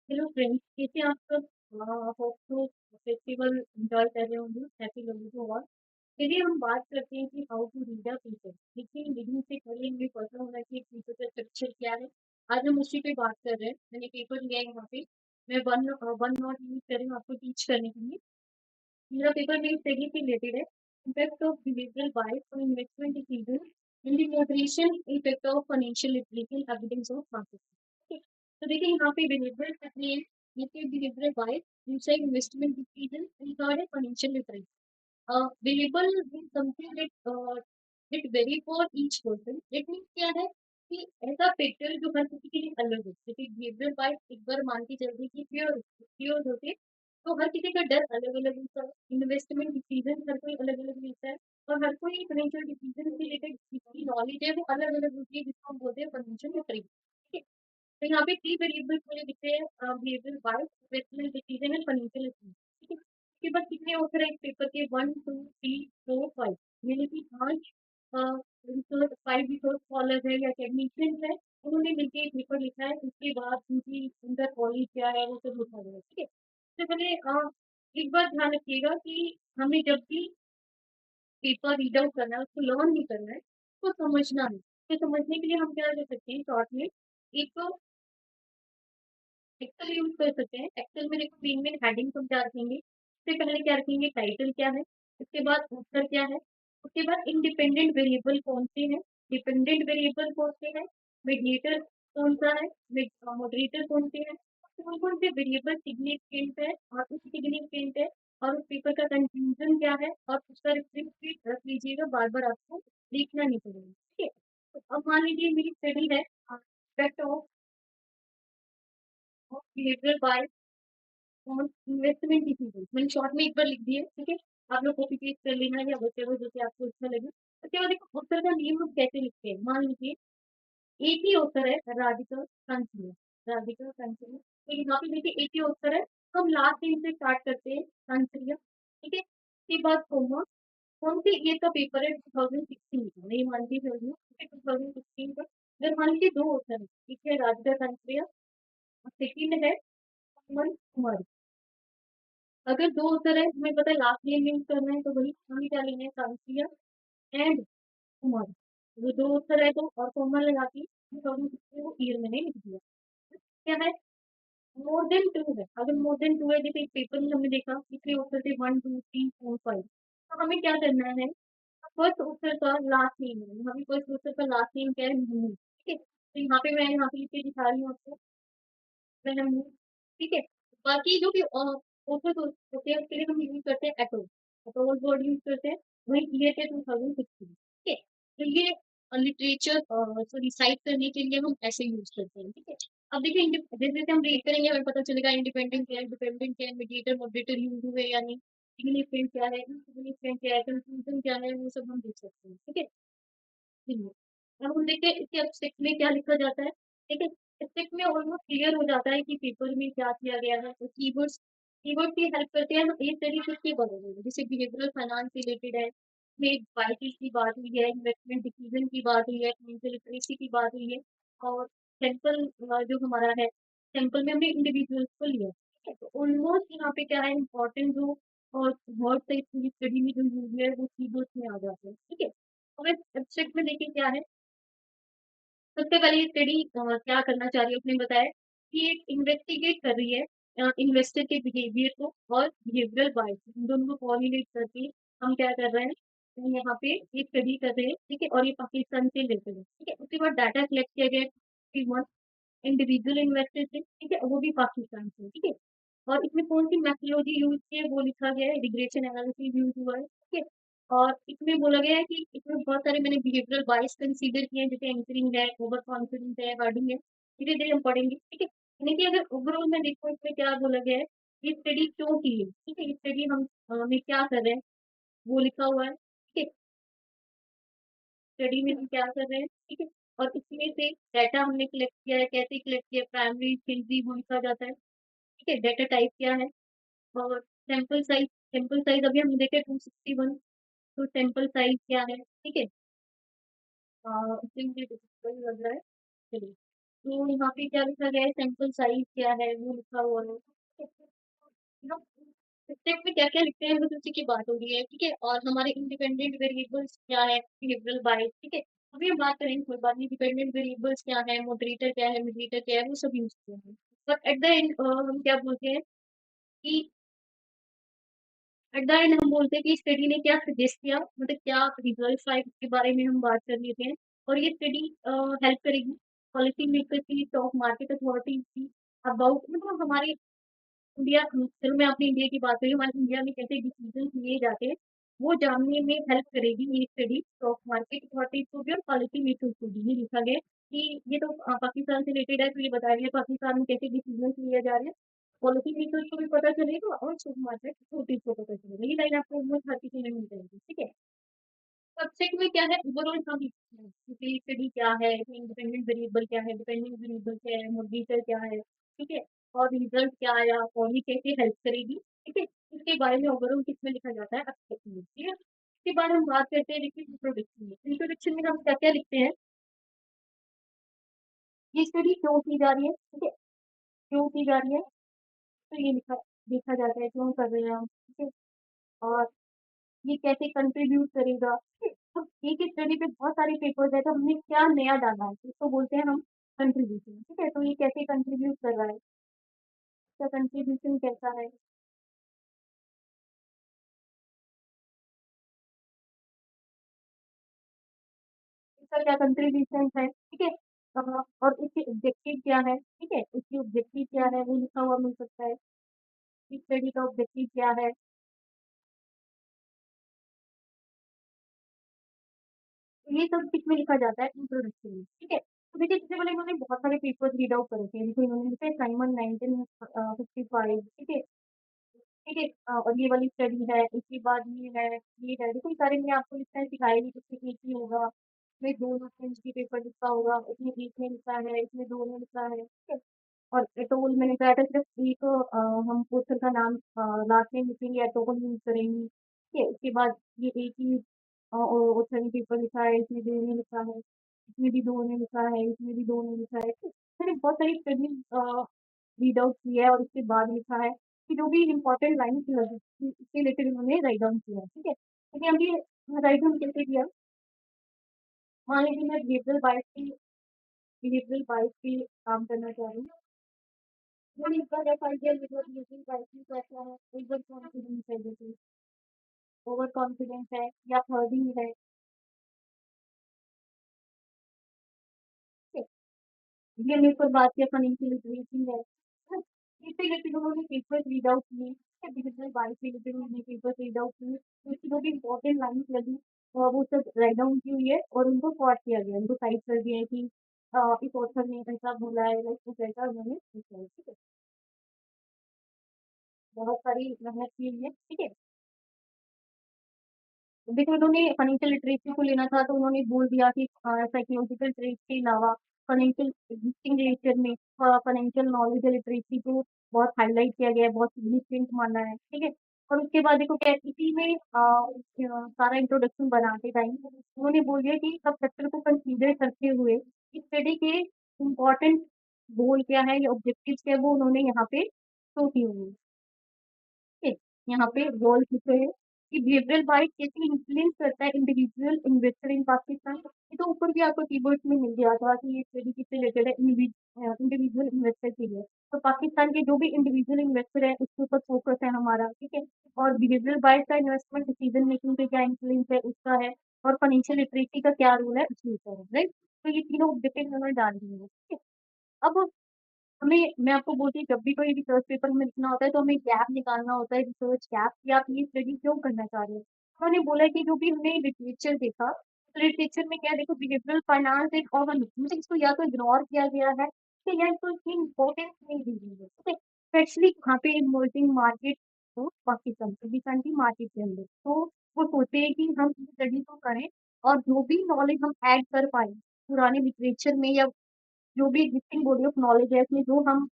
Hello friends, कैसे आप सब? होप तो फेस्टिवल एंजॉय कर रहे होंगे, हैप्पी लोगों को। और चलिए हम बात करते हैं कि how to read a paper. देखिए, रीडिंग से पहले हमें पता होना चाहिए पेपर का स्ट्रक्चर क्या है। आज हम उसी पे बात कर रहे हैं। मैंने पेपर लिया है यहाँ पे। मैं वन वन नॉट यूज कर रही हूँ आपको टीच करने के लिए। मेरा पेपर मेरी स्टडी से रिलेटेड है। Impact of behavioural bias on investment decision and the moderation effect of financial literacy evidence of market. ठीक है, तो देखिए यहाँ पे बिहेवियरल कितनी है। ये behavioural bias inside investment decision regarding financial literacy. variable means something that vary for each person. That means क्या है कि ऐसा फैक्टर जो हर किसी के लिए अलग है। जैसे बिहेवियर बाय एक बार मान के चलते कि प्योर होते, तो हर किसी का डर अलग अलग होता है। इन्वेस्टमेंट डिसीजन हर कोई अलग अलग लेता है, और हर कोई फाइनेंशियल डिसीजन से रिलेटेड जितनी नॉलेज है वो अलग अलग होती है, जिसको हम बोलते हैं फाइनेंशियल लिटरेसी। ठीक है, तो यहाँ पे 3 वेरिएबल्स मुझे दिखते हैं, behaviour by investment decision and financial literacy. ठीक है, इसके बाद कितने ऑथर है इस पेपर के? 1 2 3 4 5, यानी कि 5 रिसर्च 5 रिसर्च स्कॉलर है या टेक्नीशियंस है। उन्होंने मिलकर एक पेपर लिखा है। उसके बाद उनकी उनका कॉलेज क्या है वो सब लिखा गया है। ठीक है, तो पहले एक बात ध्यान रखिएगा कि हमें जब भी पेपर रीड आउट करना है, उसको लर्न नहीं करना है, उसको समझना है। तो समझने के लिए हम क्या कर सकते हैं शॉर्ट में, एक तो एक्सेल यूज कर सकते हैं। एक्सेल में देखो मेन मेन हेडिंग हम क्या रखेंगे। इससे पहले क्या रखेंगे? टाइटल क्या है, उसके बाद उत्तर क्या है, उसके बाद इंडिपेंडेंट वेरिएबल कौन से हैं, डिपेंडेंट वेरिएबल कौन से हैं, मीडिएटर कौन सा है, मॉडरेटर कौन से हैं, कौन कौन से वेरिएबल सिग्निफिकेंट है और इनसिग्निफिकेंट है, और उस पेपर का कंक्लूजन क्या है, और उसका रिफ्रेंस रख लीजिएगा। बार बार आपको लिखना नहीं पड़ेगा। ठीक है, तो अब मान लीजिए मेरी स्टडी है इफेक्ट ऑफ बिहेवियर बाय और इन्वेस्टमेंट डिसीजन। मैंने शॉर्ट में एक बार लिख दिया। ठीक है, आप लोग कॉपी पेस्ट कर लेना या बच्चे जैसे आपको अच्छा लगे। उसके बाद देखो उत्तर का नियम हम कैसे लिखते हैं। मान लीजिए एक ही उत्तर है, राधिका कंसिलिया। राधिका कंसिलिया, तो यहाँ पे देखिए एक ही उत्तर है, तो हम लास्ट नेम से स्टार्ट करते हैं, कंसिलिया। ठीक है, उसके बाद कोमा। कौन सी ईयर का पेपर है? 2016 का। नहीं मान के चल रही हूँ, 2016 का। अगर मान लीजिए दो उत्तर है, एक है राधिका कंसिलिया और सेकंड है सुमन कुमारी। अगर दो उत्तर है, हमें पता है लास्ट नेम यूज करना है, तो वही हमें क्या लेना है? कांसिया एंड कुमार। वो दो उत्तर है तो और कॉमन लगा के वो ईयर मैंने लिख दिया। क्या है? मोर देन टू है। अगर मोर देन टू है, जैसे एक पेपर में हमने देखा कितने उत्तर थे, 1 2 3 4 5, तो हमें क्या करना है? फर्स्ट उत्तर का लास्ट नेम है। हमें फर्स्ट उत्तर का लास्ट नेम क्या है? मून। ठीक है, तो यहाँ पे मैं यहाँ पे लिख के दिखा रही हूँ आपको, मैंने मून। ठीक है, बाकी जो भी ऑथर होते हैं उसके लिए हम यूज करते हैं एटोल। एटोल वर्ड यूज करते हैं। वही ईयर है 2016। ठीक है, तो ये लिटरेचर सॉरी साइट करने के लिए हम ऐसे यूज करते हैं। ठीक है, अब देखिए जैसे जैसे हम रीड करेंगे हमें पता चलेगा इंडिपेंडेंट क्या है, डिपेंडेंट क्या है, मीडिएटर मॉडरेटर यूज हुए या नहीं, सिग्निफिकेंट क्या है, इनसिग्निफिकेंट क्या है, कंफ्यूजन क्या है, वो सब हम देख सकते हैं। ठीक है, ठीक है। अब हम देखते हैं इसके एब्स्ट्रैक्ट में क्या लिखा जाता है। ठीक है, एब्स्ट्रैक्ट में ऑलमोस्ट क्लियर हो जाता है कि पेपर में क्या किया गया है। तो कीवर्ड्स कीवर्ड की हेल्प करते हैं। एक तरीके से बदल जैसे बिहेवियरल फाइनेंस रिलेटेड है, में बाइसिस की बात हुई है, इन्वेस्टमेंट डिसीजन की बात हुई है, फाइनेंशियल लिटरेसी की बात हुई है, और सैंपल जो हमारा है, सैंपल में हमने इंडिविजुअल्स को लिया। ठीक है, तो ऑलमोस्ट यहाँ पे क्या है इम्पोर्टेंट जो और वर्ड से पूरी स्टडी में जो यूज है वो कीवर्ड्स में आ जाते हैं। ठीक है, अब एब्स्ट्रैक्ट में देखिए क्या है। सबसे पहले ये स्टडी क्या करना चाह रही है, उसने बताया कि एक इन्वेस्टिगेट कर रही है इन्वेस्टर के बिहेवियर को और बिहेवियरल बायस, इन दोनों को कोरिलेट करके हम क्या कर रहे हैं, हम यहाँ पे ये स्टडी कर रहे हैं। ठीक है, और ये पाकिस्तान से रिलेटेड है। ठीक है, उसके बाद डाटा कलेक्ट किया गया इंडिविजुअल इन्वेस्टर से। ठीक है, वो भी पाकिस्तान से। ठीक है, और इसमें कौन सी मैथोलॉजी यूज की है वो लिखा गया है, रिग्रेशन एनालिसिस यूज हुआ है। ठीक है, और इसमें बोला गया है कि इसमें बहुत सारे मैंने बिहेवियरल बायस कंसीडर किए हैं, जैसे एंकरिंग है, ओवर कॉन्फिडेंस है, वर्डिंग है। धीरे धीरे हम पढ़ेंगे। ठीक है, यानी कि अगर ओवरऑल में देखो इसमें क्या बोला गया है, ये स्टडी क्यों की है। ठीक है, ये स्टडी हम क्या कर रहे हैं वो लिखा हुआ है। ठीक है, स्टडी में हम क्या कर रहे हैं। ठीक है, और इसमें से डाटा हमने कलेक्ट किया है, कैसे कलेक्ट किया, प्राइमरी सेकेंडरी वो लिखा जाता है। ठीक है, डाटा टाइप क्या है, और सैंपल साइज अभी हम देखे 261, तो सैंपल साइज क्या है। ठीक है, इससे मुझे डिफिकल्ट लग रहा है। चलिए, तो यहाँ पे क्या लिखा गया है, सैंपल साइज क्या है वो लिखा हुआ है। स्टेप में क्या क्या लिखते हैं बस उसी की बात हो रही है, ठीक है। और हमारे इंडिपेंडेंट वेरिएबल्स क्या है, बिहेवियरल बाइस, ठीक है। अभी हम बात करेंगे कोई बात नहीं, डिपेंडेंट वेरिएबल्स क्या है, मॉडरेटर क्या है, मीडिएटर क्या है, वो सब यूज करते हैं। बट एट द एंड हम क्या बोलते हैं कि एट द एंड हम बोलते हैं कि स्टडी ने क्या सजेस्ट किया, मतलब क्या रिजल्ट आए उसके बारे में हम बात कर लेते हैं। और ये स्टडी हेल्प करेगी पॉलिसी मेकर की, स्टॉक मार्केट अथॉरिटीज की, अबाउट मतलब हमारे इंडिया, चलो मैं अपनी इंडिया की बात करी, हमारे इंडिया में कैसे डिसीजन लिए जाते हैं वो जानने में हेल्प करेगी ये स्टडी, स्टॉक मार्केट अथॉरिटीज को भी और पॉलिसी मेकर्स को भी। ये लिखा गया है कि ये तो पाकिस्तान से रिलेटेड है, तो ये बताया गया पाकिस्तान में कैसे डिसीजन लिए जा रहे हैं, पॉलिसी मेकर्स को भी पता चलेगा और स्टॉक मार्केट अथॉरिटीज को पता चलेगा। ये लाइन आपको almost हर किसी में मिल जाएगी, ठीक है। सब्जेक्ट में क्या है, ओवरऑल हम लिखते हैं कि स्टडी क्या है, इंडिपेंडेंट वेरिएबल क्या है, डिपेंडेंट वेरिएबल क्या है, मॉडिफायर क्या है, ठीक है। और रिजल्ट क्या आया और ये कैसे हेल्प करेगी, ठीक है। इसके बारे में ओवरऑल किसमें लिखा जाता है, एब्स्ट्रैक्ट में, ठीक है। इसके बाद हम बात करते हैं देखिए इंट्रोडक्शन में। इंट्रोडक्शन में हम क्या क्या लिखते हैं, ये स्टडी क्यों की जा रही है, ठीक है, क्यों की जा रही है, तो ये लिखा देखा जाता है क्यों कर रहे हैं हम, ठीक है। और ये कैसे कंट्रीब्यूट करेगा, ठीक है। तो एक ही स्टडी पे बहुत सारे पेपर्स है, तो हमने क्या नया डाला है इसको बोलते हैं हम कंट्रीब्यूशन, ठीक है। तो ये कैसे कंट्रीब्यूट कर रहा है, इसका कंट्रीब्यूशन कैसा है, इसका क्या कंट्रीब्यूशन है, ठीक है। और इसके ऑब्जेक्टिव क्या है, ठीक है, इसकी ऑब्जेक्टिव क्या है वो लिखा हुआ मिल सकता है, इस स्टडी का ऑब्जेक्टिव क्या है, तो ये सब किसमें लिखा जाता है, इंट्रोडक्शन में, ठीक है। तो देखिए सबसे पहले इन्होंने बहुत सारे पेपर्स रीड आउट करे थे, जैसे इन्होंने लिखे साइमन 1955, ठीक है, ठीक है। और ये वाली स्टडी है, इसके बाद ये है, देखो ये सारे में आपको लिखता है सिखाएगी, इसमें एक ही होगा, इसमें दो स्टूडेंट्स की पेपर लिखा होगा, इसमें एक में लिखा है, इसमें दो में लिखा है, ठीक है। और एटोल मैंने कहा था सिर्फ एक हम पोस्टर का नाम लास्ट में लिखेंगे, एटोल यूज करेंगे, ठीक है। उसके बाद ये एक ही ऑथर ने पेपर लिखा है, इसमें दो में लिखा है, इसमें भी दो में लिखा है, इसमें भी दो में लिखा है, ठीक है। मैंने बहुत सारी स्टडी रीड आउट की है और उसके बाद लिखा है कि जो भी इम्पोर्टेंट लाइन इसके रिलेटेड उन्होंने राइट डाउन किया, ठीक है। लेकिन अभी राइट डाउन कैसे किया, मान लीजिए मैं बिहेवियरल बाइस की काम करना चाह रही हूँ, वो इसका जैसा आइडिया बिहेवियरल बाइस में कैसा है, ओवर कॉन्फिडेंस है, जैसे ओवर कॉन्फिडेंस है या हर्डिंग है, ठीक है। ये मेरे को बात किया फाइनेंशियल लिटरेसी है, हाँ, इससे रिलेटेड उन्होंने पेपर रीड आउट किए, ठीक है, डिजिटल बाइस से रिलेटेड उन्होंने पेपर रीड आउट किए, तो इसकी जो भी इम्पोर्टेंट लाइन्स लगी वो सब राइट डाउन की हुई है और उनको शॉर्ट किया गया है, उनको टाइप कर दिया है कि इस ऑथर ने ऐसा बोला है, लाइक कुछ ऐसा उन्होंने लिखा है, ठीक है। बहुत सारी मेहनत की हुई है, ठीक है। देखो उन्होंने फाइनेंशियल लिटरेसी को लेना था, तो उन्होंने बोल दिया कि साइकोलॉजिकल ट्रेड के अलावा फाइनेंशियल एग्जिस्टिंग लिटरेचर में फाइनेंशियल नॉलेज या लिटरेसी को बहुत हाईलाइट किया गया है, बहुत सिग्निफिकेंट माना है, ठीक है। और उसके बाद देखो क्या है, इसी में सारा इंट्रोडक्शन बनाते टाइम उन्होंने बोल दिया कि सब सेक्टर को कंसीडर करते हुए इस स्टडी के इम्पोर्टेंट गोल क्या है या ऑब्जेक्टिव्स क्या है वो उन्होंने यहाँ पे शो किए हुए हैं, ठीक है। यहाँ पे गोल लिखे हैं कि बिहेवियरल बाइस कैसे इन्फ्लुएंस करता है इंडिविजुअल इन्वेस्टर इन पाकिस्तान। ये तो ऊपर भी आपको कीबोर्ड में मिल गया था कि ये स्टडी किससे रिलेटेड है, इंडिविजुअल इन्वेस्टर के लिए। तो पाकिस्तान के जो भी इंडिविजुअल इन्वेस्टर है उसके ऊपर फोकस है हमारा, ठीक है। और बिहेवियरल बाइस का इन्वेस्टमेंट डिसीजन मेकिंग पे क्या इन्फ्लुएंस है उसका है, और फाइनेंशियल लिटरेसी का क्या रोल है उसके ऊपर है, राइट। तो ये तीनों ऑब्जेक्टिव उन्होंने डाल दिए हैं, ठीक है। अब हमें मैं आपको बोलती हूँ जब भी कोई रिसर्च पेपर हमें लिखना होता है तो हमें गैप निकालना होता है, रिसर्च गैप, कि आप ये स्टडी क्यों करना चाह रहे हो। उन्होंने बोला है कि जो भी हमने लिटरेचर देखा, तो लिटरेचर में क्या है, देखो बिहेवियरल फाइनेंस एक ऑर्गन, मतलब इसको या तो इग्नोर किया गया है, ठीक है, या इसको इतनी इम्पोर्टेंस नहीं दी गई है, ठीक है। स्पेशली यहाँ पे इमर्जिंग मार्केट, तो पाकिस्तान की मार्केट के अंदर, तो वो सोचते हैं कि हम इस स्टडी को करें और जो भी नॉलेज हम ऐड कर पाए पुराने लिटरेचर में, या जो भी एग्जिस्टिंग बॉडी ऑफ नॉलेज है इसमें जो हम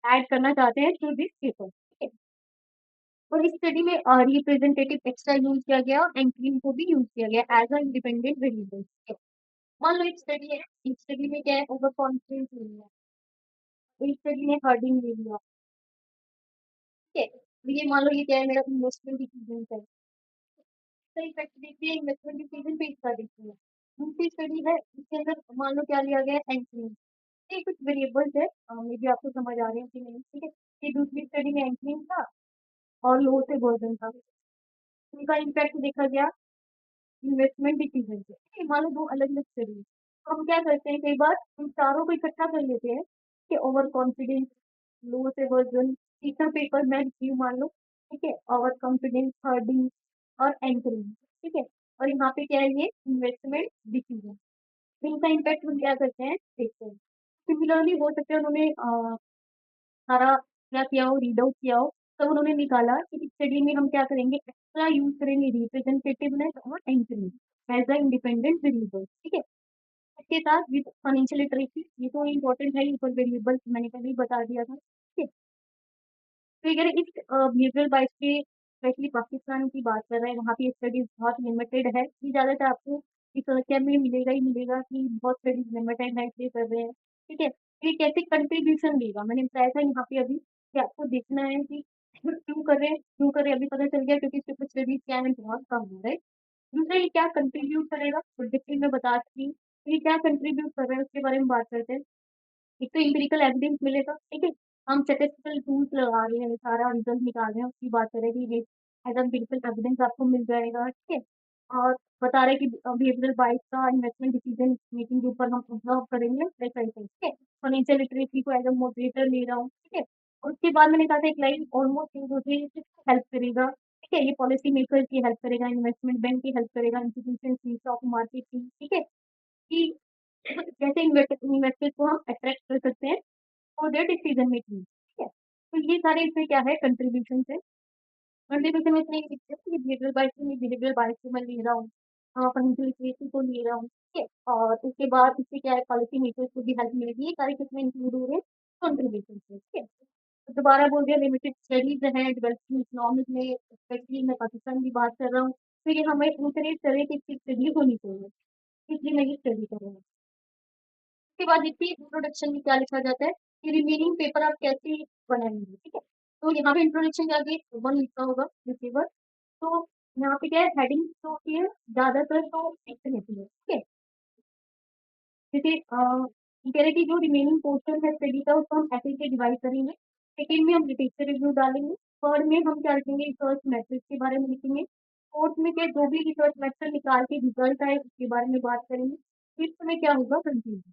ऐड करना चाहते हैं थ्रू दिस पेपर, ठीक है। और इस स्टडी में रिप्रेजेंटेटिव एक्स्ट्रा यूज किया गया और एंकरिंग को भी यूज किया गया एज अ इंडिपेंडेंट वेरिएबल, ठीक है। मान लो एक स्टडी है, एक स्टडी में क्या है, ओवर कॉन्फिडेंस ले लिया, एक स्टडी में हर्डिंग ले लिया, ठीक है। तो ये मान लो ये क्या है, मेरा इन्वेस्टमेंट डिसीजन है, इसका इफेक्ट देखिए इन्वेस्टमेंट डिसीजन पे इसका देखिए। दूसरी स्टडी है, इसके अंदर मान लो क्या लिया गया है, एंकरिंग। ये कुछ वेरिएबल्स है, मे बी आपको समझ आ रहे हैं कि नहीं, ठीक है। ये दूसरी स्टडी में एंकरिंग था और लो से वर्जन था, उनका इम्पैक्ट देखा गया इन्वेस्टमेंट डिसीजन पे, ठीक है। मान लो दो अलग अलग स्टडी, तो हम क्या करते हैं, कई बार हम चारों को इकट्ठा कर लेते हैं कि ओवर कॉन्फिडेंस, लो से वर्जन, तीसरा पेपर मैं रिव्यू मान लो, ठीक है, ओवर कॉन्फिडेंस, हर्डिंग और एंकरिंग, ठीक है। और यहाँ पे क्या है, ये इन्वेस्टमेंट डिसीजन, इनका इम्पैक्ट हम क्या करते हैं, देखते हैं। सिमिलरली हो सकता है उन्होंने सारा क्या किया हो, रीड आउट किया हो, तब उन्होंने निकाला कि इस स्टडी में हम क्या करेंगे, एक्स्ट्रा यूज करेंगे रिप्रेजेंटेटिवनेस और anchoring as a independent variable, ठीक है। इसके साथ विद फाइनेंशियल लिटरेसी, ये तो इम्पोर्टेंट है, ऊपर वेरिएबल मैंने पहले ही बता दिया था, ठीक है। तो अगर इस बिहेवियरल बाइस के स्पेशली पाकिस्तान की बात कर रहे हैं, वहाँ पे स्टडीज बहुत लिमिटेड है, ये ज़्यादातर आपको इस क्या में मिलेगा ही मिलेगा कि बहुत स्टडीज लिमिटेड है इसलिए कर रहे हैं, ठीक है। तो ये कैसे कंट्रीब्यूशन देगा, मैंने बताया था यहाँ पे अभी कि आपको देखना है कि क्यों कर रहे हैं, क्यों कर रहे हैं, अभी पता चल गया क्योंकि इसके ऊपर स्टडीज क्या है, बहुत कम हो रहा है। दूसरा ये क्या कंट्रीब्यूट करेगा, प्रोडिक्टिव में बता दी, ये क्या कंट्रीब्यूट कर रहा है उसके बारे में बात करते हैं। एक तो एम्पिरिकल एविडेंस मिलेगा, ठीक है। हम स्टैटिस्टिकल टूल्स लगा रहे हैं, सारा रिजल्ट निकाल रहे हैं, उसकी बात करें कि ये एज एम्पिरिकल एविडेंस आपको मिल जाएगा, ठीक है। और बता रहे कि बिहेवियरल बाइस का इन्वेस्टमेंट डिसीजन मेकिंग के ऊपर हम ऑब्जर्व करेंगे, ऐसा ऐसा, ठीक है। फाइनेंशियल लिटरेसी को एज अ मोटिवेटर ले रहा हूँ, ठीक है। और उसके बाद मैंने कहा था एक लाइन ऑलमोस्ट मुझे हेल्प करेगा, ठीक है। ये पॉलिसी मेकर की हेल्प करेगा, इन्वेस्टमेंट बैंक की हेल्प करेगा, इंस्टीट्यूशन की, स्टॉक मार्केट की, ठीक है। कि कैसे इन्वेस्टर्स को हम अट्रैक्ट कर सकते हैं फॉर देयर डिसीजन मेकिंग, ठीक है। तो ये सारे इसमें क्या है, कंट्रीब्यूशन है। कंट्रीब्यूशन में इसमें ये लिखते हैं कि बिहेवियरल बायस में, बिहेवियरल बायस को मैं ले रहा हूँ, फाइनेंशियल लिटरेसी को ले रहा हूँ, ठीक है। और उसके बाद इससे क्या है, पॉलिसी मेकर्स को भी हेल्प मिलेगी, ये सारे किसमें इंक्लूड हो रहे हैं, कंट्रीब्यूशन से, ठीक है। तो दोबारा बोल दिया लिमिटेड स्टडीज है डेवलपिंग इकोनॉमिक में, स्पेशली मैं पाकिस्तान की बात कर रहा हूँ, तो ये हमें इंकरेज करें कि इसकी स्टडी होनी चाहिए, इसलिए मैं ये स्टडी कर रहा हूँ। उसके बाद देखिए इंट्रोडक्शन में क्या लिखा जाता है कि रिमेनिंग पेपर आप कैसे बनाएंगे, ठीक है। तो यहाँ पे इंट्रोडक्शन के आगे वन लिखा होगा रिसीवर, तो यहाँ पे क्या है, हेडिंग जो होती है ज्यादातर तो फिक्स रहती है, ठीक है। जैसे कह रहे कि जो रिमेनिंग पोर्शन है स्टडी का उसको हम ऐसे से डिवाइड करेंगे। सेकेंड में हम लिटरेचर रिव्यू डालेंगे, थर्ड में हम क्या लिखेंगे, रिसर्च मेथड्स के बारे में लिखेंगे, फोर्थ में क्या जो भी रिसर्च मेथड निकाल के रिजल्ट आए उसके बारे में बात करेंगे, फिफ्थ में क्या होगा, कंक्लूजन।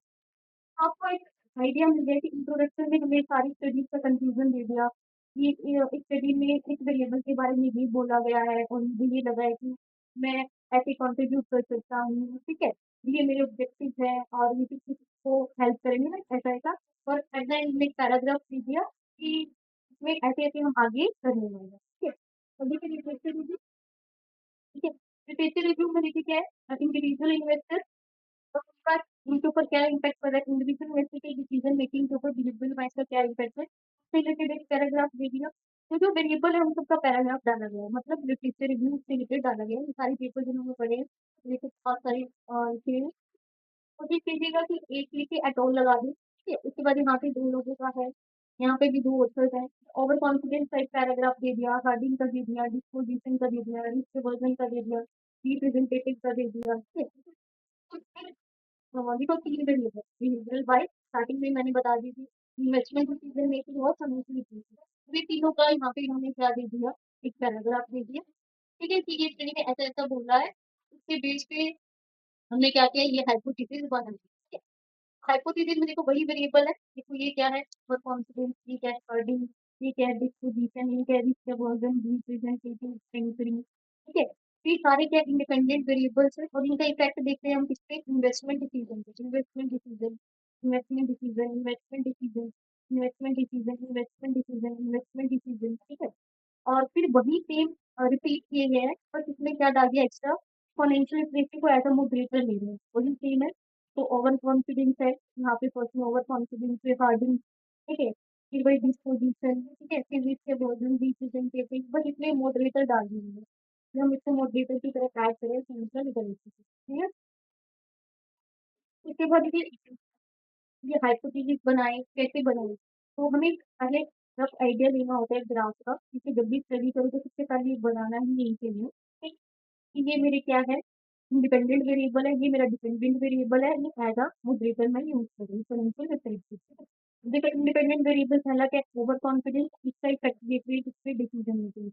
आपको एक आइडिया मिल गया कि इंट्रोडक्शन में हमें सारी स्टडीज का कंक्लूजन दे दिया कि इस स्टडी में इस वेरिएबल के बारे में ये बोला गया है और मुझे ये लगा है कि मैं ऐसे कंट्रीब्यूट कर सकता हूँ, ठीक है। ये मेरे ऑब्जेक्टिव है और ये किसी को हेल्प करेंगे ना, ऐसा ऐसा। और एट द एंड में एक पैराग्राफ दे दिया कि इसमें ऐसे ऐसे हम आगे करने वाले हैं, ठीक है। तो देखिए लिटरेचर रिव्यू, ठीक है। लिटरेचर रिव्यू में देखिए क्या है, इंडिविजुअल इन्वेस्टर और उसका उनके ऊपर क्या इम्पैक्ट पड़ रहा है, इंडिविजुअल इन्वेस्टर के डिसीजन मेकिंग के ऊपर बिहेवियरल बायस का क्या इम्पैक्ट है, उससे रिलेटेड एक पैराग्राफ दे दिया। तो जो वेरिएबल है उन सबका पैराग्राफ डाला गया है, मतलब लिटरेचर रिव्यू से रिलेटेड डाला गया है, ये सारे पेपर जिन्होंने पढ़े हैं, ये तो बहुत सारे थे। कोशिश कीजिएगा कि एक लिखे एटोल लगा दें, ठीक है। उसके बाद यहाँ पे दो लोगों का है, यहाँ पे भी दो ऑथर्स हैं। ओवर कॉन्फिडेंस का एक पैराग्राफ दे दिया, हार्डिंग का दे दिया, डिस्पोजिशन का दे दिया, रिस्क वर्जन का दे दिया, रिप्रेजेंटेटिव का दे दिया, ठीक है। तो फिर देखो तीन वेरिएबल बिहेवियरल बाय स्टार्टिंग में मैंने बता दी थी, इन्वेस्टमेंट डिसीजन मेकिंग और फाइनेंशियल डिसीजन, ये तीनों का यहाँ पे इन्होंने क्या दे दिया, एक पैराग्राफ दे दिया, ठीक है। कि ये स्टडी में ऐसा ऐसा बोल रहा है, उसके बेस पे हमने क्या किया, ये हाइपोथेसिस बना दी, ठीक है। हाइपोथेसिस में देखो वही वेरिएबल है, देखो ये क्या है, ओवर कॉन्फिडेंस, ये क्या है, हर्डिंग, ये क्या है, डिस्पोजिशन, ये क्या है, रिस्क अवर्जन, रिप्रेजेंटेटिव, सेंसरी, ठीक है। तो ये सारे क्या इंडिपेंडेंट वेरिएबल्स है और इनका इफेक्ट देखते हैं हम किस पे, इन्वेस्टमेंट डिसीजन पे, investment decision, investment decision, investment decision, investment decision, investment decision, investment decision, ठीक है। और फिर वही सेम रिपीट किए गए हैं, बस इसमें क्या डाल दिया एक्स्ट्रा, एक्सपोनेंशियल इक्वेशन को एज अ मॉडरेटर ले रहे हैं, वही सेम है। तो ओवर कॉन्फिडेंस है यहाँ पे, फर्स्ट में ओवर कॉन्फिडेंस है, हार्डिंग, ठीक है। फिर वही डिस्पोजिशन, ठीक है, फिर इसके वर्जन रिप्रेजेंटेटिव, बस इसमें मॉडरेटर डाल देंगे, फिर हम इसको मॉडरेटर की तरह ऐड करें सेंट्रल इक्वेशन, ठीक है। उसके बाद ये हाइपोथेसिस बनाए, कैसे बनाए? तो हमें पहले रफ आइडिया लेना होता है ग्राफ का, क्योंकि जब भी स्टडी करो तो सबसे पहले ये बनाना ही यही चाहिए, ठीक? कि ये मेरे क्या है, इंडिपेंडेंट वेरिएबल है, ये मेरा डिपेंडेंट वेरिएबल है, ये एज अ मॉडरेटर मैं यूज करूँ फाइनेंशियल मैथमेटिक्स। देखो इंडिपेंडेंट वेरिएबल पहला क्या है, ओवर कॉन्फिडेंस, इसका इफेक्ट देखिए किससे डिसीजन मेकिंग।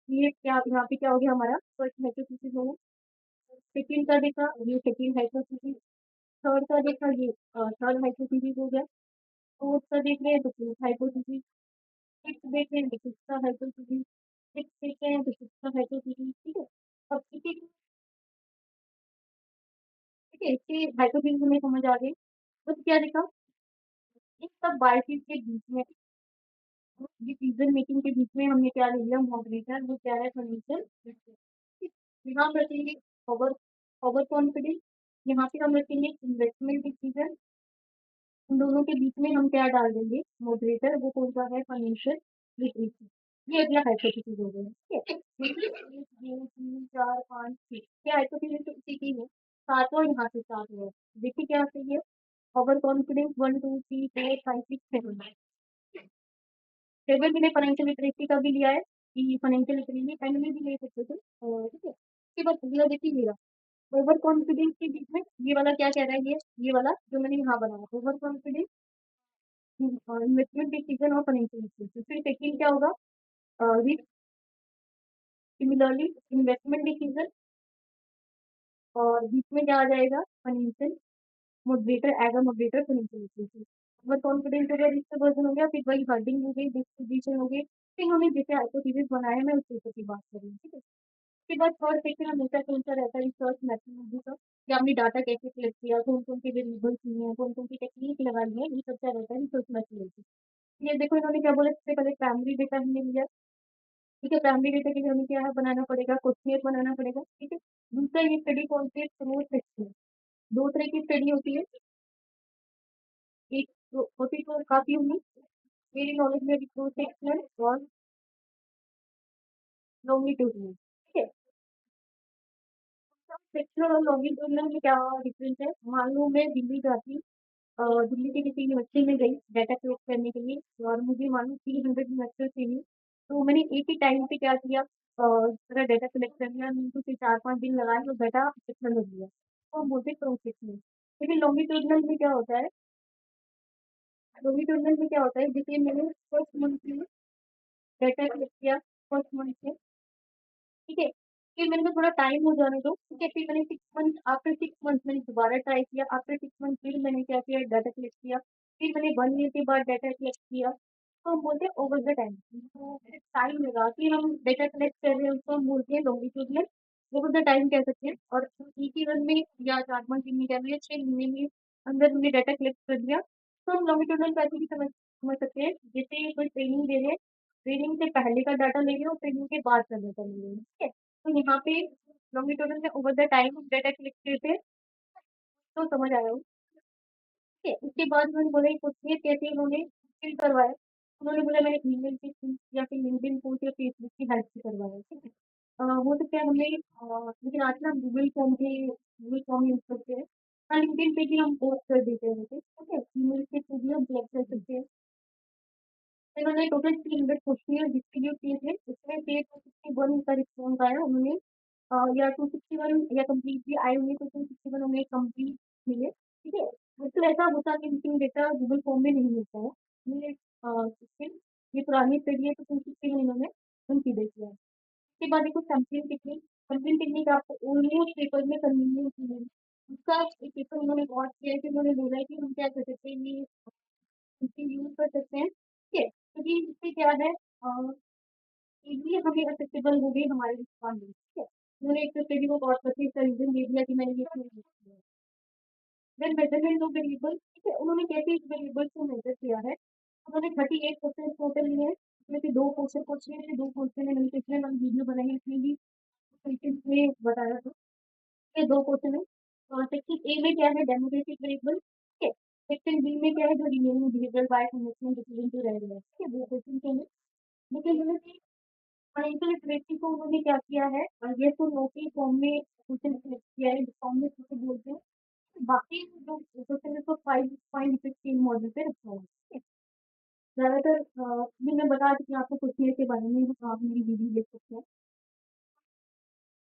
ये क्या यहाँ पे क्या हो गया हमारा फर्स्ट हाइपोथेसिस हो गया। सेकंड का देखा, ये सेकंड हाइपोथेसिस। थर्ड का देखा, ये थर्ड हाइपोथेसिस हो गया। फोर्थ का देख रहे हैं तो फोर्थ हाइपोथेसिस। सिक्स देख रहे हैं तो सिक्स का हाइपोथेसिस। सिक्स देख रहे हैं तो सिक्स का हाइपोथेसिस, ठीक है। अब ठीक है, इसके हाइपोथेसिस हमें समझ आ गई। बस क्या देखा, इन सब बायसेस के बीच में, डिसीजन मेकिंग के बीच में हमने क्या ले लिया, मॉडरेटर, वो क्या है फाइनेंशियल। यहाँ पर रखेंगे ओवर ओवर कॉन्फिडेंस, यहाँ पे हम रखेंगे इन्वेस्टमेंट डिसीजन। उन दोनों के बीच में हम क्या डाल देंगे, मॉडरेटर, वो कौन सा है, फाइनेंशियल लिटरेसी। ये अगला हाइपोथेसिस हो गया, ठीक है। देखिए, 1 2 3 4 5 6 क्या हाइपोथेसिस तो इसी की है। सातवां यहाँ से स्टार्ट हुआ है। देखिए क्या सही है, ओवर कॉन्फिडेंस 1 2 3 4 5 6 7। सेवन मैंने फाइनेंशियल लिटरेसी का भी लिया है, कि फाइनेंशियल लिटरेसी एंड में भी ले सकते थे, ठीक है। उसके बाद अगला देखिए मेरा ओवर कॉन्फिडेंस के बीच में ये वाला क्या कह रहा है, ये वाला जो मैंने यहाँ बनाया, ओवर कॉन्फिडेंस, इन्वेस्टमेंट डिसीजन और फाइनेंशियल लिटरेसी। फिर सेकंड क्या होगा, रिस्क, सिमिलरली इन्वेस्टमेंट डिसीजन, और बीच में क्या आ जाएगा, financial moderator, as a moderator financial literacy. Over confidence हो गया, रिस्क वर्जन हो गया, फिर वही हर्डिंग हो गई, डिस्ट्रीब्यूशन हो गई। फिर हमें जैसे हाइपोथेसिस बनाया, मैं उस चीज़ की बात करूँ, ठीक है। उसके बाद थर्ड सेक्शन हमेशा कौन सा रहता है, रिसर्च मेथोडोलॉजी का, कि आपने डाटा कैसे कलेक्ट किया, कौन कौन से वेरिएबल्स लिए हैं, कौन कौन सी टेक्निक लगाई है, ये सब क्या रहता है, रिसर्च मेथोडोलॉजी। ये देखो इन्होंने क्या बोला, सबसे पहले प्राइमरी डेटा हमने लिया, ठीक है। प्राइमरी डेटा के लिए हमें क्या है, बनाना पड़ेगा, क्वेश्चनियर बनाना पड़ेगा, ठीक है। दूसरा ये स्टडी कौन से स्रोत सेक्शन, दो तरह की स्टडी होती है, एक तो होती तो काफी होगी मेरी नॉलेज में, रिसोर्स सेक्शन और लॉन्गिट्यूडनल, ठीक है। सेक्शनल और लॉन्गिट्यूडनल में क्या डिफरेंस है, मान लो मैं दिल्ली जाती, दिल्ली के किसी यूनिवर्सिटी में गई डाटा कलेक्ट करने के लिए, और मुझे मालूम 300 यूनिवर्सिटी चाहिए, तो मैंने एक ही टाइम पे क्या किया, पूरा डाटा कलेक्ट कर लिया, मीन फिर 4 5 दिन लगाए तो डाटा सेक्शन लग गया, तो हम बोलते क्रॉस सेक्शनल। लेकिन लॉन्गिट्यूडनल में क्या होता है, लॉन्गिट्यूडनल में क्या होता है, जैसे मैंने फर्स्ट मंथ में डाटा कलेक्ट किया, फर्स्ट मंथ से, ठीक है। फिर मैंने कहा थोड़ा टाइम हो जाने दो, ठीक है। फिर मैंने 6 मंथ, आफ्टर 6 मंथ मैंने दोबारा ट्राई किया, आफ्टर 6 मंथ फिर मैंने क्या किया, डाटा कलेक्ट किया। फिर मैंने 1 ईयर के बाद डाटा कलेक्ट किया, तो हम बोलते हैं ओवर द टाइम, तो टाइम लगा फिर हम डाटा कलेक्ट कर रहे हैं, उसको हम बोलते हैं लॉन्गिट्यूडनल, ओवर द टाइम कह सकते हैं। और एक ही रन में या 4 5 दिन में कह रहे हैं, 6 महीने में अंदर हमने डाटा कलेक्ट कर दिया, तो हम लॉन्गिट्यूडनल पैसे भी समझ समझ सकते हैं। जैसे कोई ट्रेनिंग दे रहे हैं, ट्रेनिंग से पहले का डाटा ले रहे हो, ट्रेनिंग के बाद का डाटा ले रहे हो, ठीक है। तो यहाँ पे लॉन्गिट्यूडनल में over the time data collect करते हैं, तो समझ आया हो, ठीक है। उसके बाद उन्होंने बोला कि क्वेश्चन कैसे उन्होंने फिल करवाया, उन्होंने बोला मैंने ईमेल के थ्रू या फिर लिंक्डइन पोस्ट या फेसबुक की हेल्प से करवाया, ठीक है। हो सकता है हमें लेकिन आज ना गूगल फॉर्म यूज करते हैं, हाँ लिंक्डइन पे भी हम पोस्ट कर देते हैं वैसे, ठीक है। ईमेल के थ्रू भी हम कलेक्ट कर सकते हैं। इन्होंने टोटल 300 क्वेश्चन डिस्ट्रीब्यूट किए थे, उसमें से 261 का रिस्पॉन्स आया उन्होंने, या 261 या कम्प्लीटली आए होंगे, तो 261 उन्हें कम्प्लीट मिले, ठीक है। बिल्कुल ऐसा होता है कि मीटिंग डेटा गूगल फॉर्म में नहीं मिलता है, ये सिस्टम, ये पुरानी स्टडी है, तो 261 इन्होंने कंसीडर किया। उसके बाद देखो सैम्पलिंग टेक्निक आपको ऑलमोस्ट पेपर में कन्वीनियंस मिलेगी। उसका एक पेपर उन्होंने बहुत किया है कि उन्होंने बोला है कि हम क्या कर सकते हैं, ये इसे यूज कर सकते हैं, ठीक है। क्योंकि इससे क्या है, इजीली हमें एक्सेसिबल हो गई हमारे रिस्पॉन्ड, ठीक है। उन्होंने एक तो स्टडी को बहुत अच्छे से रीजन दे दिया कि मैंने ये क्यों यूज किया। देन मेजरमेंट ऑफ वेरिएबल, ठीक है, उन्होंने कैसे इस वेरिएबल को मेजर किया है, उन्होंने 38 क्वेश्चन टोटल लिए हैं, उसमें से 2 क्वेश्चन पूछे हैं, 2 क्वेश्चन है, मैंने पिछले वाली वीडियो बनाई है उसमें भी क्वेश्चन में बताया था, ये 2 क्वेश्चन है। और सेक्शन ए में क्या है, डेमोक्रेटिक वेरिएबल, ठीक है। सेक्शन बी में क्या है, जो remaining division bye conventional decision जो रह गया है, ठीक है, 2 क्वेश्चन के लिए। लेकिन उन्होंने फाइनेंशियल लिटरेसी को उन्होंने क्या किया है, ये तो नो के फॉर्म में क्वेश्चन सिलेक्ट किया है, जिस फॉर्म में क्वेश्चन बोलते हैं, बाकी जो क्वेश्चन है तो 5.16 मॉडल पे रखा हुआ है, ठीक है। ज़्यादातर ये मैं बता चुकी हूँ आपको क्वेश्चन के बारे में, आप मेरी वीडियो देख सकते हैं।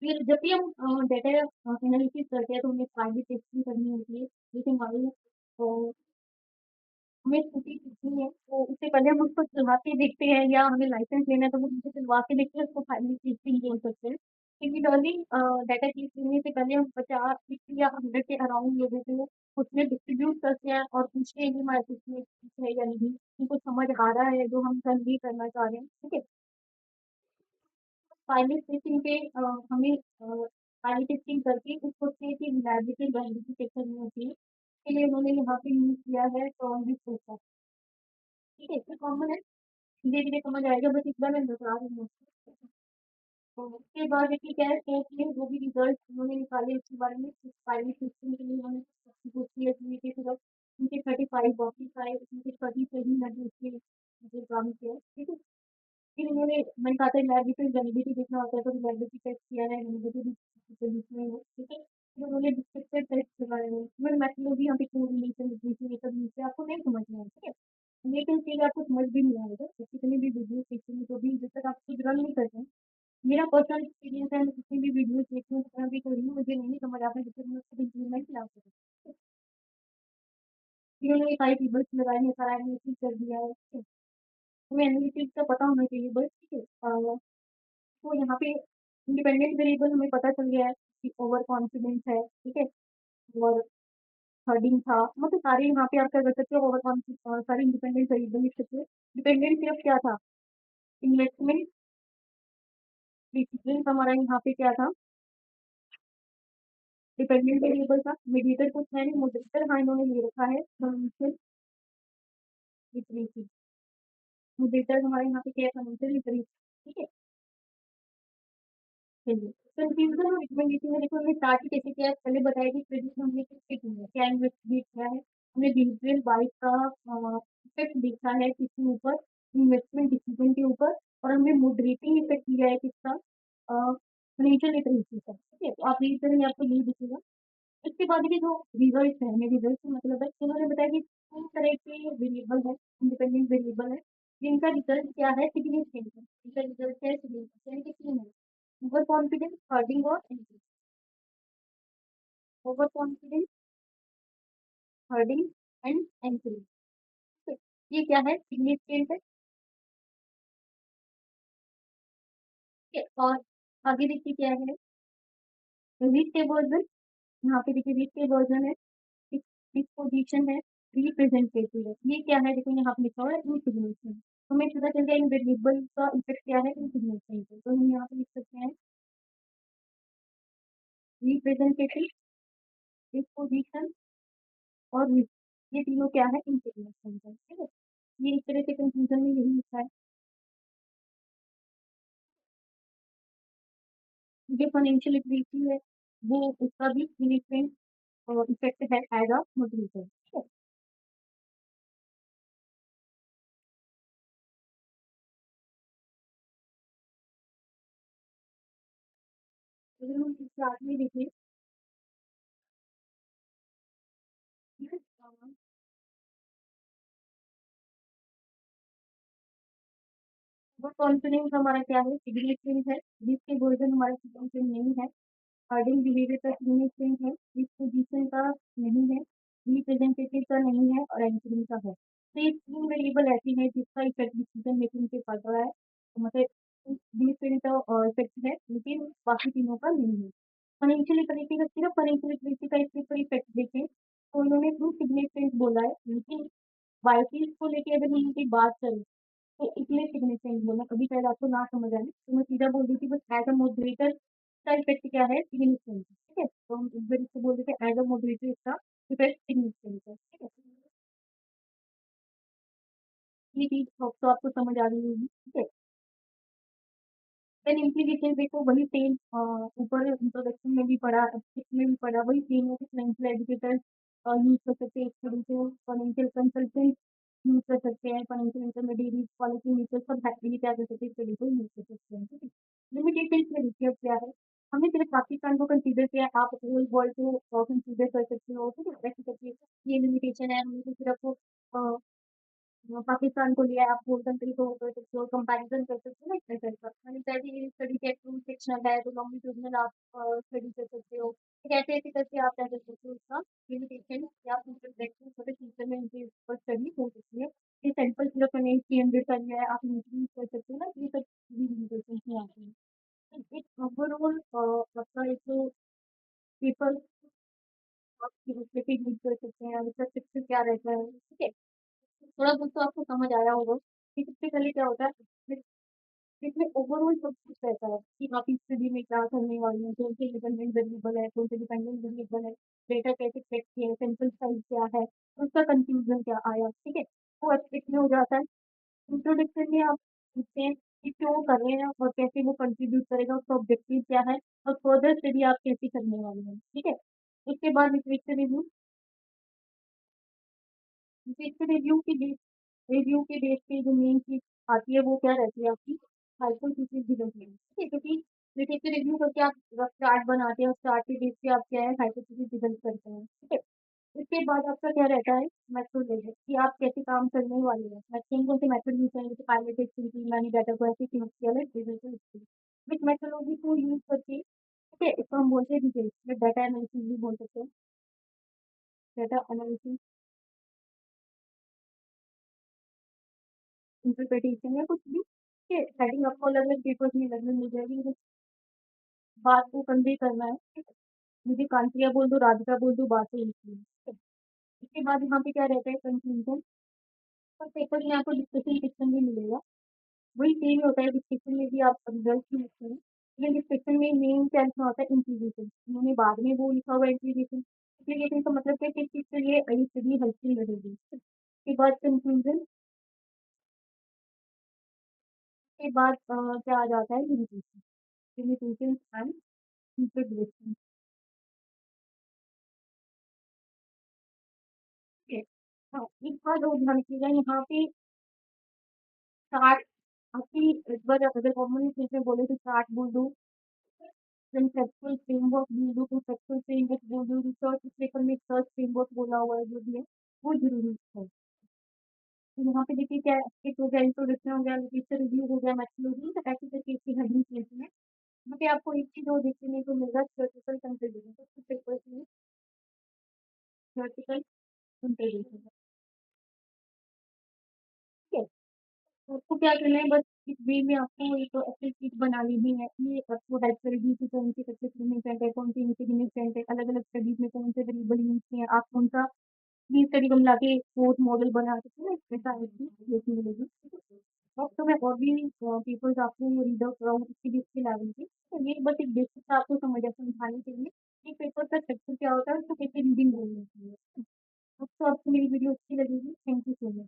फिर जब भी हम डेटा एनालिसिस करते हैं तो हमें सारी टेस्टिंग करनी होती है, जैसे मान लो हमें स्कूटी सीखनी है, तो उससे पहले हम उसको चला के देखते हैं या हमें लाइसेंस लेना है तो वो हमसे चलवा के देखते हैं, उसको फाइनली टेस्टिंग बोल सकते हैं। सिमिलरली डाटा कीज़ लेने से पहले हम 50, 60 या 100 के अराउंड लोगों को उसमें डिस्ट्रीब्यूट करते हैं और पूछते हैं कि हमारे इसमें ठीक है या नहीं, उनको समझ आ रहा है जो हम कन्वे करना चाह रहे हैं, ठीक है। फाइनल टेस्टिंग पे हमें फाइनल टेस्टिंग करके उस क्वेश्चन की रिलायबिलिटी वैलिडिटी चेक करनी होती है। इसके लिए उन्होंने यहाँ पे यूज़ किया है स्ट्रॉन्ग प्रोसेस, ठीक है, इससे कॉमन है, धीरे-धीरे समझ आएगा, बस इतना मैं बता रही हूँ। तो उसके बाद देखिए क्या है, टेस्ट में जो भी रिजल्ट उन्होंने निकाले उसके बारे में फाइनल टेस्टिंग के लिए उन्होंने पूछी है कि सिर्फ उनके 35 बॉक्सेस आए, उसमें से 30 सही लगे उसके जो काम किया, ठीक है। फिर उन्होंने मैंने कहा था रिलायबिलिटी वैलिडिटी देखना होता है तो रिलायबिलिटी टेस्ट किया है, वैलिडिटी भी लिखनी है, ठीक है। फिर उन्होंने डिस्क्रिप्टिव टेस्ट करवाए हैं, फिर मेथोडोलॉजी यहाँ पे कोरिलेशन रिग्रेशन ये सब यूज़ किया, आपको नहीं समझ में आया, ठीक है। लेकिन चीज़ आपको समझ भी नहीं आएगा, जब कितनी भी वीडियो सीखेंगे तो भी जब तक आप खुद रन नहीं करते हैं, मेरा पर्सनल एक्सपीरियंस है, मैं कितनी भी वीडियोज़ देखती हूँ, जितना भी करी हूँ, मुझे नहीं समझ आता है जब तक मैं उसको इम्प्लीमेंट ना करूँ। फिर उन्होंने सारी टेबल्स लगाई हैं, सारा एनालिसिस कर दिया है, ठीक है। हमें एनालिसिस का पता होना चाहिए बस, ठीक है। तो यहाँ पे इंडिपेंडेंट वेरिएबल हमें पता चल गया है कि ओवर कॉन्फिडेंस है, ठीक है। और हर्डिंग था, मतलब सारे यहाँ पे आप क्या कर सकते हो, ओवर कॉन्फिडेंस सारे इंडिपेंडेंट वेरिएबल लिख सकते हो। डिपेंडेंट सिर्फ क्या था, इन्वेस्टमेंट डिसीजन हमारा यहाँ पे क्या था, डिपेंडेंट वेरिएबल था। मीडिएटर कुछ है नहीं, मॉडरेटर हाँ इन्होंने ले रखा है, लिटरेसी। मॉडरेटर हमारे यहाँ पे क्या है, फाइनेंशियल लिटरेसी, ठीक है। चलिए, कंफ्यूजन और रिकमेंडेशन में देखो हमने स्टार्ट ही कैसे किया है, पहले बताया कि क्रेडिट हमने किससे की है, क्या इन्वेस्टमेंट किया है, हमने डिजिटल बाइक का इफेक्ट देखा है किसके ऊपर, इन्वेस्टमेंट डिसीजन के ऊपर, और हमने मॉडरेटिंग इफेक्ट किया है किसका, फाइनेंशियल लिटरेसी का, ठीक है। तो आप रीड करेंगे आपको यही दिखेगा। इसके बाद के जो रिजल्ट है, हमें रिजल्ट से मतलब है, उन्होंने बताया कि तीन तरह के वेरिएबल है, इंडिपेंडेंट वेरिएबल है, जिनका रिजल्ट क्या है, सिग्निफिकेंट है, जिनका रिजल्ट है सिग्निफिकेंट, यानी कि तीन है, ओवर कॉन्फिडेंस, हर्डिंग और entry. Over confidence, herding and entry, ठीक है। ये क्या है, सिग्निफिकेंट है, ठीक है। और आगे देखिए क्या है, रीड के वर्जन, यहाँ पे देखिए रीड के वर्जन है, डिस्पोजिशन है, रिप्रेजेंटेटिव है, ये क्या है, देखो यहाँ पे लिखा हुआ है इनसिग्निफिकेंट, हमें पता चल गया इन वेरिएबल का इफेक्ट क्या है, इनसिग्निफिकेंट है, तो हम यहाँ पे लिख सकते हैं रिप्रेजेंटेटिव, डिस्पोजिशन और रीड, ये तीनों क्या है, इनसिग्निफिकेंट है, ठीक है। ये इस तरह से कंफ्यूजन में यही लिखा है। जो फाइनेंशियल लिटरेसी है वो उसका भी सिग्निफिकेंट इफेक्ट है एज अ मोटिवेटर, ठीक है। अगर हम स्टार्ट में देखें, ठीक है, वो कॉन्फिडेंस हमारा क्या है, सिग्निफिकेंट है, जिसके वर्जन हमारा सिग्निफिकेंट नहीं है, हार्डिंग बिहेवियर का सिग्निफिकेंट है, डिस्पोजिशन का नहीं है, रिप्रेजेंटेटिव का नहीं है, और एंकरिंग का है। तो ये तीन वेरिएबल ऐसी है जिसका इफेक्ट डिसीजन मेकिंग पे पड़ रहा है, तो मतलब डिफरेंट इफेक्ट है, लेकिन बाकी तीनों का नहीं है। फाइनेंशियल लिटरेसी का सिर्फ फाइनेंशियल लिटरेसी का इसके ऊपर इफेक्ट देखें तो उन्होंने टू सिग्निफिकेंट बोला है, लेकिन बायोसिस को लेके अगर हम उनकी बात करें तो इसलिए सिग्निफिकेंट बोला, कभी शायद आपको ना समझ आए तो मैं सीधा बोल देती बस एज अ मॉडरेटर का इफेक्ट क्या है, सिग्निफिकेंट, ठीक है। तो हम इस बार इसको बोल देते हैं एज अ मॉडरेटर इसका इफेक्ट सिग्निफिकेंट है, ठीक है। ये चीज तो आपको समझ आ रही होगी, ठीक है। देन इम्प्लीकेशन देखो वही सेम, ऊपर इंट्रोडक्शन में भी पढ़ा, इसमें भी पढ़ा, वही सेम है कि फाइनेंशियल एजुकेटर यूज कर सकते हैं, स्टूडेंट फाइनेंशियल कंसल्टेंट यूज कर सकते हैं, फाइनेंशियल इंटरमीडिएट पॉलिसी मीटर सब ये क्या कर सकते हैं, स्टडी को यूज कर सकते हैं, ठीक है। लिमिटेशन में देखिए अब क्या है, हमने सिर्फ पाकिस्तान को कंसीडर किया है, आप होल वर्ल्ड को कंसीडर कर सकते हो, ठीक है? ऐसे करके ये लिमिटेशन है, हमने तो सिर्फ अ, पाकिस्तान को लिया है, आप होल कंट्री को कर सकते हो, कंपैरिज़न कर सकते हो ना इस टाइप का। मैंने कहा कि ये स्टडी के थ्रू सेक्शनल है, तो लॉन्गिट्यूडिनल आप स्टडी कर सकते हो। ठीक है, ऐसे-ऐसे करके आप क्या कर सकते हो उसका लिमिटेशन या फ्यूचर देखते हो, छोटे फ्यूचर में इनके ऊपर स्टडी हो सकती है। ये सैंपल सिर्फ मैंने 300 का लिया है, आप इंक्रीज़ कर सकते हो ना, ये सब भी लिमिटेशंस में आती हैं। एक ओवरऑल आपका एक जो पेपर आप यूटिलिटी यूज़ कर सकते हैं, उसका फिक्स क्या रहता है, ठीक है? थोड़ा बहुत तो आपको समझ आया होगा कि सबसे पहले क्या होता है, इसमें ओवरऑल सब कुछ रहता है कि आप इस स्टडी में क्या करने वाले हैं, कौन से डिपेंडेंट वेरिएबल है, कौन से डिपेंडेंट वेरिएबल है, डेटा कैसे चेक किया है, सैंपल साइज़ क्या है, उसका कंक्लूजन क्या आया, ठीक है? वो इसमें हो जाता है। इंट्रोडक्शन में आप पूछते हैं कि क्यों कर रहे हैं और कैसे वो कंट्रीब्यूट करेगा, उसका ऑब्जेक्टिव क्या है और फर्दर स्टडी आप कैसे करने वाले हैं, ठीक है? उसके बाद लिटरेचर रिव्यू, लिटरेचर रिव्यू के बेस पे जो मेन चीज़ आती है वो क्या रहती है आपकी हाइपोथेसिस डेवलपमेंट, ठीक है? क्योंकि लिटरेचर रिव्यू करके आप रफ चार्ट बनाते हैं और चार्ट के बेस पे आप क्या है हाइपोथेसिस डेवलप करते हैं, ठीक है? इसके बाद आपका क्या रहता है मेथोडोलॉजी कि आप कैसे काम करने वाले हैं, मैक्सिमम कौन से मेथड यूज करेंगे, जैसे पायलट एक्टिविटी मैंने डाटा को ऐसे क्लोज किया है विथ मेथोडोलॉजी को यूज करके, ठीक है? इसको हम बोलते हैं डिटेल्स में डाटा एनालिसिस भी बोल सकते हैं, डाटा एनालिसिस इंटरप्रिटेशन या कुछ भी, ठीक है? हेडिंग आपको अलग अलग पेपर्स में अलग अलग मिल जाएगी, मुझे बात को कन्वे करना है, ठीक है? मुझे कांतिया बोल दो, राधिका बोल दो, बात है लिखनी है, ठीक है? इसके बाद यहाँ पे क्या रहता है कंक्लूजन, और पेपर में आपको डिस्कशन सेक्शन भी मिलेगा, वही सेम होता है डिस्कशन में भी आप रिजल्ट भी लिखते हैं, लेकिन डिस्कशन में मेन क्या लिखना होता है इंप्लीकेशन, उन्होंने बाद में वो लिखा हुआ है इंप्लीकेशन, इंप्लीकेशन का मतलब है किस चीज़ से ये स्टडी हेल्पफुल रहेगी, उसके बाद कंक्लूजन के बाद क्या आ जाता है लिमिटेशन, लिमिटेशन एंड इंट्रोडक्शन, ठीक है? हाँ, एक बात और ध्यान रखिएगा यहाँ पे चार्ट आपकी एक बार अगर कॉमन सेंस में बोले तो चार्ट बोल दो, कंसेप्चुअल फ्रेमवर्क बोल दो, कंसेप्चुअल फ्रेमवर्क बोल दो, रिसर्च पेपर में सर्च फ्रेमवर्क बोला हुआ है जो भी है, वो ज़रूरी है। तो यहाँ पे देखिए क्या एक हो गया इंट्रोडक्शन हो गया, लिटरेचर रिव्यू हो गया, मेथोडोलॉजी, तो ऐसे करके इसकी हेडिंग्स रहती हैं। यहाँ पे आपको एक चीज़ और देखने को मिल रहा है थ्योरेटिकल कंसिडरेशन, तो कुछ पेपर्स में थ्योरेटिकल कंसिडरेशन, ठीक है? तो आपको क्या करना है बस इस वे में आपको एक अच्छी चीज़ बना लेनी है, ये आपको हेल्प करेगी कि कौन से सबसे सिग्निफिकेंट है, कौन से इनसिग्निफिकेंट है, अलग-अलग स्टडीज़ में कौन से वेरिएबल यूज़ किए हैं, आप कौन-सा केस स्टडी को मिला के फोर्थ मॉडल बना सकते हैं ना, इसमें सारी चीज़ देखने मिलेगी, ठीक है? अब तो मैं और भी पेपर्स आपको रीड आउट कराऊँगी इसके भी इसके लेवल के, तो ये बस एक बेसिक सा आपको समझाने के लिए, एक पेपर का स्ट्रक्चर क्या होता है, उसको कैसे रीडिंग करनी होती है। अब तो आपको मेरी वीडियो अच्छी लगेगी, थैंक यू सो मच।